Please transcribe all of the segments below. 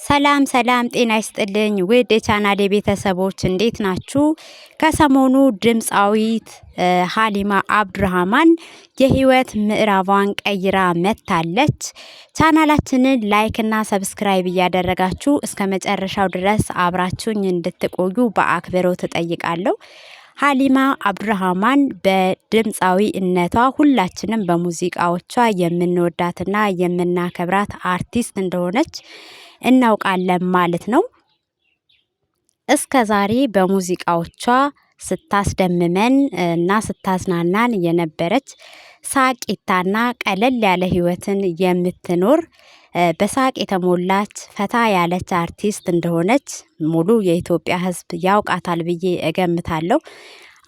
ሰላም ጤና ይስጥልኝ ውድ የቻናሌ ቤተሰቦች እንዴት ናችሁ? ከሰሞኑ ድምፃዊት ሀሊማ አብዱራህማን የህይወት ምዕራፏን ቀይራ መጥታለች። ቻናላችንን ላይክ እና ሰብስክራይብ እያደረጋችሁ እስከ መጨረሻው ድረስ አብራችሁኝ እንድትቆዩ በአክብሮት እጠይቃለሁ። ሀሊማ አብዱራህማን በድምፃዊነቷ ሁላችንም በሙዚቃዎቿ የምንወዳትና የምናከብራት አርቲስት እንደሆነች እናውቃለን ማለት ነው። እስከ ዛሬ በሙዚቃዎቿ ስታስደምመን እና ስታዝናናን የነበረች ሳቂታና ቀለል ያለ ህይወትን የምትኖር በሳቅ የተሞላች ፈታ ያለች አርቲስት እንደሆነች ሙሉ የኢትዮጵያ ሕዝብ ያውቃታል ብዬ እገምታለሁ።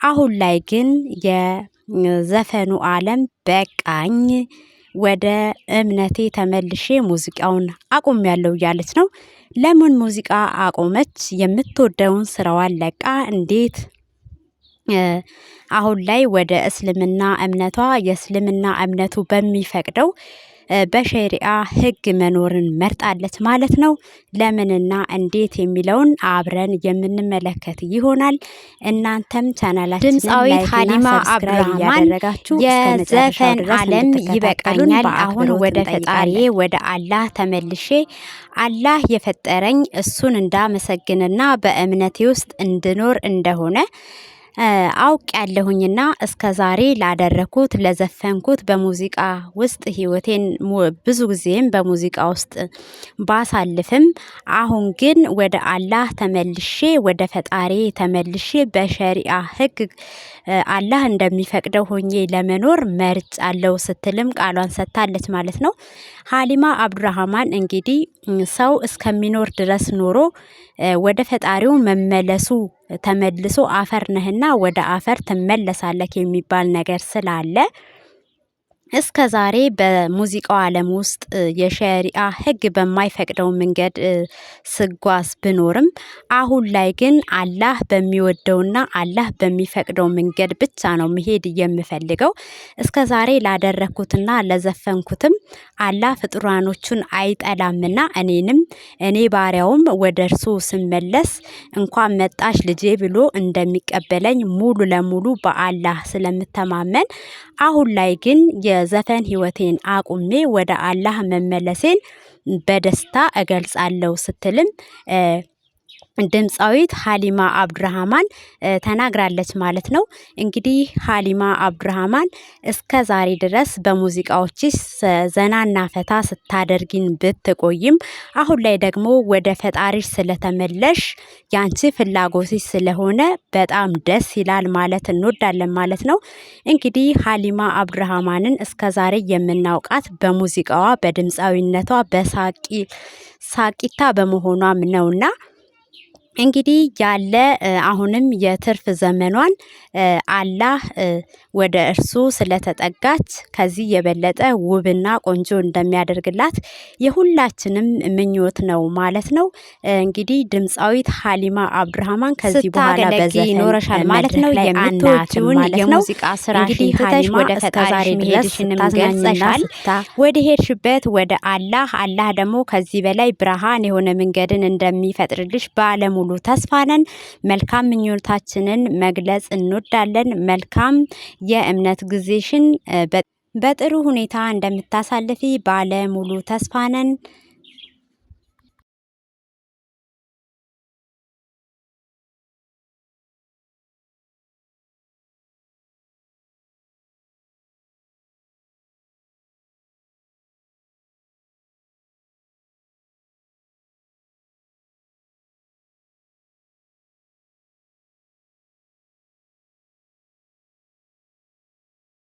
አሁን ላይ ግን የዘፈኑ ዓለም በቃኝ ወደ እምነቴ ተመልሼ ሙዚቃውን አቁሜያለሁ እያለች ነው። ለምን ሙዚቃ አቆመች? የምትወደውን ስራዋን ለቃ እንዴት አሁን ላይ ወደ እስልምና እምነቷ የእስልምና እምነቱ በሚፈቅደው በሸሪዓ ህግ መኖርን መርጣለች ማለት ነው። ለምንና እንዴት የሚለውን አብረን የምንመለከት ይሆናል። እናንተም ቻናላችንን ድምፃዊት ሀሊማ አብዱራህማን የዘፈን ዓለም ይበቃኛል፣ አሁን ወደ ፈጣሪ ወደ አላህ ተመልሼ አላህ የፈጠረኝ እሱን እንዳመሰግንና በእምነቴ ውስጥ እንድኖር እንደሆነ አውቅ ያለሁኝና እስከ ዛሬ ላደረኩት ለዘፈንኩት በሙዚቃ ውስጥ ህይወቴን ብዙ ጊዜም በሙዚቃ ውስጥ ባሳልፍም አሁን ግን ወደ አላህ ተመልሼ ወደ ፈጣሪ ተመልሼ በሸሪዓ ህግ አላህ እንደሚፈቅደው ሆኜ ለመኖር መርጫለሁ ስትልም ቃሏን ሰጥታለች ማለት ነው። ሀሊማ አብዱራህማን እንግዲህ ሰው እስከሚኖር ድረስ ኖሮ ወደ ፈጣሪው መመለሱ ተመልሶ አፈር ነህና ወደ አፈር ትመለሳለህ የሚባል ነገር ስላለ እስከ ዛሬ በሙዚቃው ዓለም ውስጥ የሸሪዓ ህግ በማይፈቅደው መንገድ ስጓዝ ብኖርም አሁን ላይ ግን አላህ በሚወደውና አላህ በሚፈቅደው መንገድ ብቻ ነው መሄድ የምፈልገው። እስከ ዛሬ ላደረኩትና ለዘፈንኩትም አላህ ፍጡራኖቹን አይጠላምና እኔ ባሪያውም ወደ እርሱ ስመለስ እንኳን መጣሽ ልጄ ብሎ እንደሚቀበለኝ ሙሉ ለሙሉ በአላህ ስለምተማመን አሁን ላይ ግን የዘፈን ህይወቴን አቁሜ ወደ አላህ መመለሴን በደስታ እገልጻለሁ ስትልም ድምፃዊት ሀሊማ አብዱራህማን ተናግራለች ማለት ነው። እንግዲህ ሀሊማ አብዱራህማን እስከ ዛሬ ድረስ በሙዚቃዎችሽ ዘናና ፈታ ስታደርጊን ብትቆይም አሁን ላይ ደግሞ ወደ ፈጣሪሽ ስለተመለሽ ያንቺ ፍላጎትሽ ስለሆነ በጣም ደስ ይላል ማለት እንወዳለን ማለት ነው። እንግዲህ ሀሊማ አብዱራህማንን እስከ ዛሬ የምናውቃት በሙዚቃዋ በድምፃዊነቷ ሳቂታ በመሆኗም ነውና እንግዲህ ያለ አሁንም የትርፍ ዘመኗን አላህ ወደ እርሱ ስለተጠጋች ከዚህ የበለጠ ውብና ቆንጆ እንደሚያደርግላት የሁላችንም ምኞት ነው ማለት ነው። እንግዲህ ድምፃዊት ሀሊማ አብዱራህማን ከዚህ በኋላ በዘፈን ይኖርሻል ማለት ነው። የምትወጂውን የሙዚቃ ስራሽን ትተሽ ወደ ፈጣሪ መሄድሽን ገልጸሻል። ወደ ሄድሽበት ወደ አላህ ደግሞ ከዚህ በላይ ብርሃን የሆነ መንገድን እንደሚፈጥርልሽ ባለሙሉ ተስፋ ነን። መልካም ምኞታችንን መግለጽ እንወዳለን። መልካም የእምነት ጊዜሽን በጥሩ ሁኔታ እንደምታሳልፊ ባለሙሉ ተስፋ ነን።